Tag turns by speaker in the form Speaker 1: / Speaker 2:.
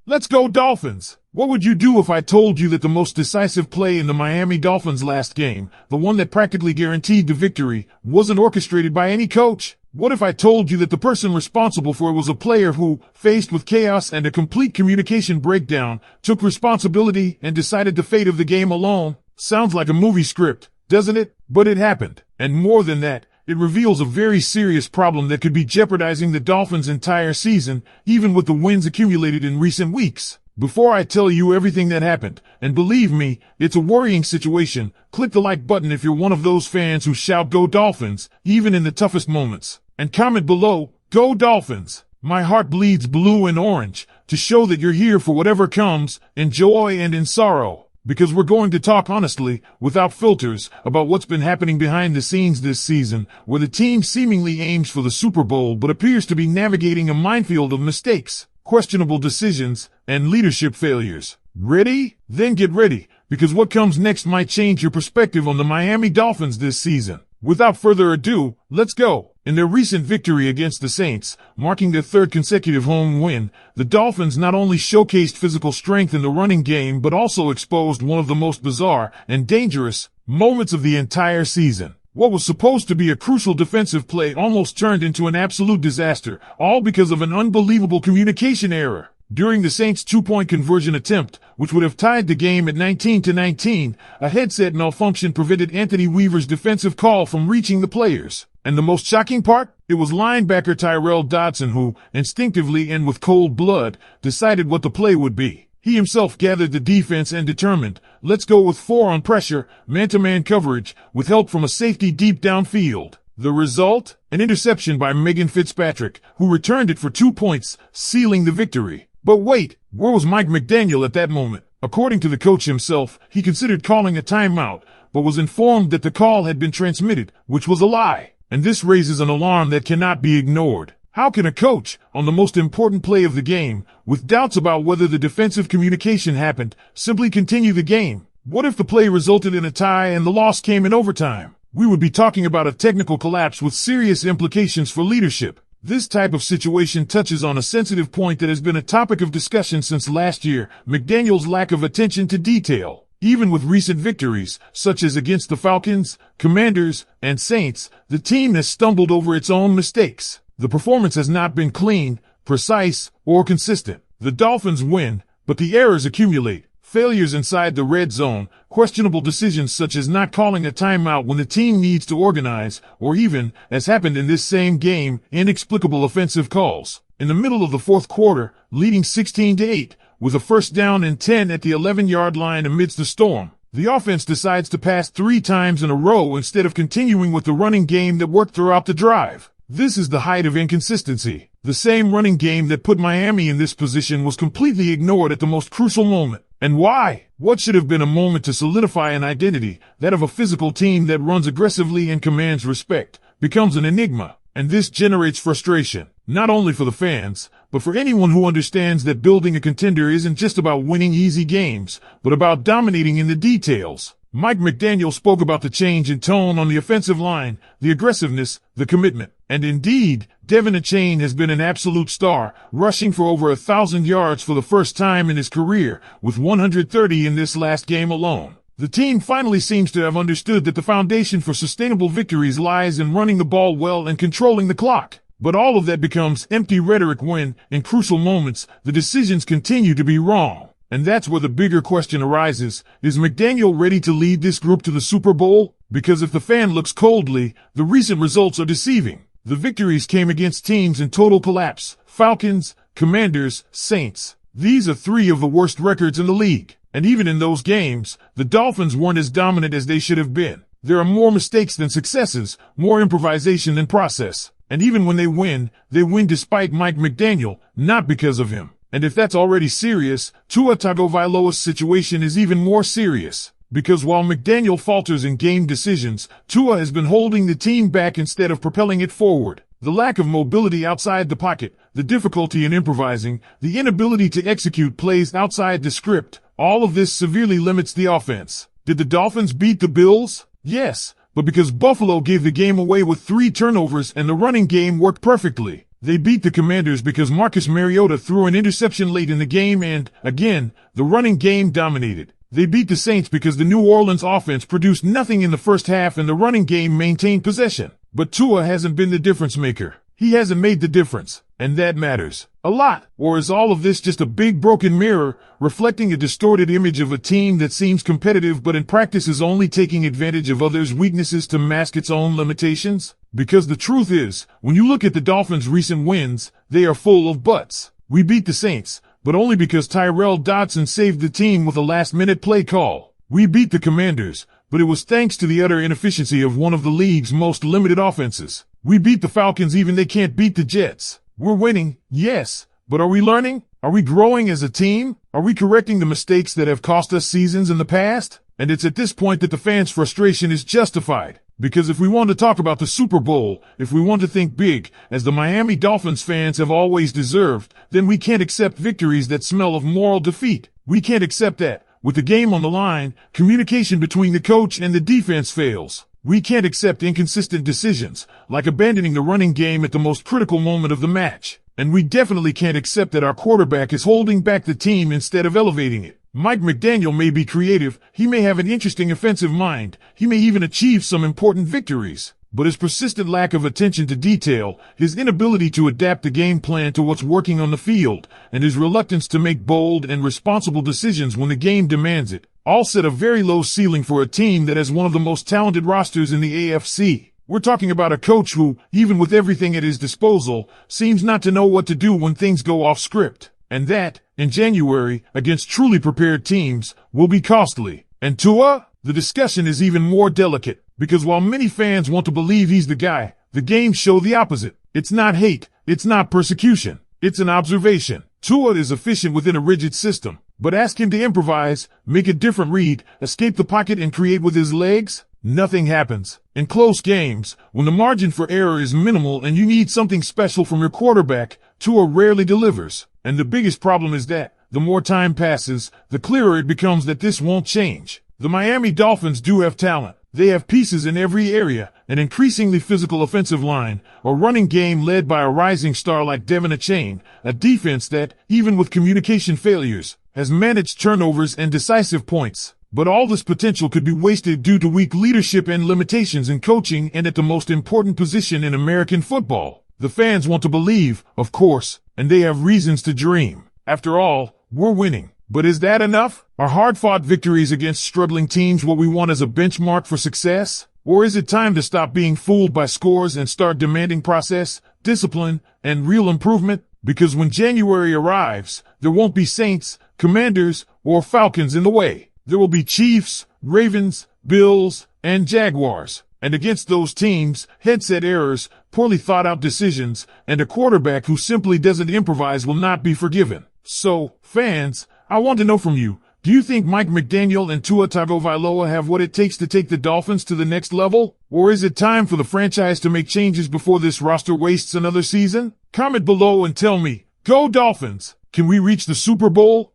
Speaker 1: Let's go Dolphins! What would you do if I told you that the most decisive play in the Miami Dolphins' last game, the one that practically guaranteed the victory, wasn't orchestrated by any coach? What if I told you that the person responsible for it was a player who, faced with chaos and a complete communication breakdown, took responsibility and decided the fate of the game alone? Sounds like a movie script, doesn't it? But it happened. And more than that, it reveals a very serious problem that could be jeopardizing the Dolphins' entire season, even with the wins accumulated in recent weeks. Before I tell you everything that happened, and believe me, it's a worrying situation, click the like button if you're one of those fans who shout "Go Dolphins," even in the toughest moments. And comment below, "Go Dolphins." My heart bleeds blue and orange to show that you're here for whatever comes, in joy and in sorrow. Because we're going to talk honestly, without filters, about what's been happening behind the scenes this season, where the team seemingly aims for the Super Bowl but appears to be navigating a minefield of mistakes, questionable decisions, and leadership failures. Ready? Then get ready, because what comes next might change your perspective on the Miami Dolphins this season. Without further ado, let's go. In their recent victory against the Saints, marking their third consecutive home win, the Dolphins not only showcased physical strength in the running game but also exposed one of the most bizarre and dangerous moments of the entire season. What was supposed to be a crucial defensive play almost turned into an absolute disaster, all because of an unbelievable communication error. During the Saints' two-point conversion attempt, which would have tied the game at 19-19, a headset malfunction prevented Anthony Weaver's defensive call from reaching the players. And the most shocking part? It was linebacker Tyrell Dodson who, instinctively and with cold blood, decided what the play would be. He himself gathered the defense and determined, let's go with 4 on pressure, man-to-man coverage, with help from a safety deep downfield. The result? An interception by Megan Fitzpatrick, who returned it for 2 points, sealing the victory. But wait, where was Mike Mcdaniel at that moment? According to the coach himself, he considered calling a timeout, but was informed that the call had been transmitted, which was a lie. And this raises an alarm that cannot be ignored. How can a coach, on the most important play of the game, with doubts about whether the defensive communication happened, simply continue the game? What if the play resulted in a tie and the loss came in overtime? We would be talking about a technical collapse with serious implications for leadership. This type of situation touches on a sensitive point that has been a topic of discussion since last year, McDaniel's lack of attention to detail. Even with recent victories, such as against the Falcons, Commanders, and Saints, the team has stumbled over its own mistakes. The performance has not been clean, precise, or consistent. The Dolphins win, but the errors accumulate. Failures inside the red zone, questionable decisions such as not calling a timeout when the team needs to organize, or even, as happened in this same game, inexplicable offensive calls. In the middle of the fourth quarter, leading 16-8, with a first down and 10 at the 11-yard line amidst the storm, the offense decides to pass 3 times in a row instead of continuing with the running game that worked throughout the drive. This is the height of inconsistency. The same running game that put Miami in this position was completely ignored at the most crucial moment. And why? What should have been a moment to solidify an identity, that of a physical team that runs aggressively and commands respect, becomes an enigma. And this generates frustration, not only for the fans, but for anyone who understands that building a contender isn't just about winning easy games, but about dominating in the details. Mike McDaniel spoke about the change in tone on the offensive line, the aggressiveness, the commitment. And indeed, Devin Achane has been an absolute star, rushing for over 1,000 yards for the first time in his career, with 130 in this last game alone. The team finally seems to have understood that the foundation for sustainable victories lies in running the ball well and controlling the clock. But all of that becomes empty rhetoric when, in crucial moments, the decisions continue to be wrong. And that's where the bigger question arises. Is McDaniel ready to lead this group to the Super Bowl? Because if the fan looks coldly, the recent results are deceiving. The victories came against teams in total collapse: Falcons, Commanders, Saints. These are 3 of the worst records in the league. And even in those games, the Dolphins weren't as dominant as they should have been. There are more mistakes than successes, more improvisation than process. And even when they win despite Mike McDaniel, not because of him. And if that's already serious, Tua Tagovailoa's situation is even more serious. Because while McDaniel falters in game decisions, Tua has been holding the team back instead of propelling it forward. The lack of mobility outside the pocket, the difficulty in improvising, the inability to execute plays outside the script, all of this severely limits the offense. Did the Dolphins beat the Bills? Yes, but because Buffalo gave the game away with 3 turnovers and the running game worked perfectly. They beat the Commanders because Marcus Mariota threw an interception late in the game and, again, the running game dominated. They beat the Saints because the New Orleans offense produced nothing in the first half and the running game maintained possession. But Tua hasn't been the difference maker. He hasn't made the difference, and that matters a lot. Or is all of this just a big broken mirror, reflecting a distorted image of a team that seems competitive but in practice is only taking advantage of others' weaknesses to mask its own limitations? Because the truth is, when you look at the Dolphins' recent wins, they are full of buts. We beat the Saints, but only because Tyrell Dodson saved the team with a last-minute play call. We beat the Commanders, but it was thanks to the utter inefficiency of one of the league's most limited offenses. We beat the Falcons even they can't beat the Jets. We're winning, yes, but are we learning? Are we growing as a team? Are we correcting the mistakes that have cost us seasons in the past? And it's at this point that the fans' frustration is justified. Because if we want to talk about the Super Bowl, if we want to think big, as the Miami Dolphins fans have always deserved, then we can't accept victories that smell of moral defeat. We can't accept that. With the game on the line, communication between the coach and the defense fails. We can't accept inconsistent decisions, like abandoning the running game at the most critical moment of the match. And we definitely can't accept that our quarterback is holding back the team instead of elevating it. Mike McDaniel may be creative, he may have an interesting offensive mind, he may even achieve some important victories. But his persistent lack of attention to detail, his inability to adapt the game plan to what's working on the field, and his reluctance to make bold and responsible decisions when the game demands it, all set a very low ceiling for a team that has one of the most talented rosters in the AFC. We're talking about a coach who, even with everything at his disposal, seems not to know what to do when things go off script. And that, in January, against truly prepared teams, will be costly. And Tua? The discussion is even more delicate, because while many fans want to believe he's the guy, the games show the opposite. It's not hate, it's not persecution, it's an observation. Tua is efficient within a rigid system, but ask him to improvise, make a different read, escape the pocket and create with his legs? Nothing happens. In close games, when the margin for error is minimal and you need something special from your quarterback, Tua rarely delivers. And the biggest problem is that, the more time passes, the clearer it becomes that this won't change. The Miami Dolphins do have talent. They have pieces in every area, an increasingly physical offensive line, a running game led by a rising star like Devin Achane, a defense that, even with communication failures, has managed turnovers and decisive points. But all this potential could be wasted due to weak leadership and limitations in coaching and at the most important position in American football. The fans want to believe, of course, and they have reasons to dream. After all, we're winning. But is that enough? Are hard-fought victories against struggling teams what we want as a benchmark for success? Or is it time to stop being fooled by scores and start demanding process, discipline, and real improvement? Because when January arrives, there won't be Saints, Commanders, or Falcons in the way. There will be Chiefs, Ravens, Bills, and Jaguars. And against those teams, headset errors, poorly thought-out decisions, and a quarterback who simply doesn't improvise will not be forgiven. So, fans, I want to know from you, do you think Mike McDaniel and Tua Tagovailoa have what it takes to take the Dolphins to the next level? Or is it time for the franchise to make changes before this roster wastes another season? Comment below and tell me, go Dolphins! Can we reach the Super Bowl?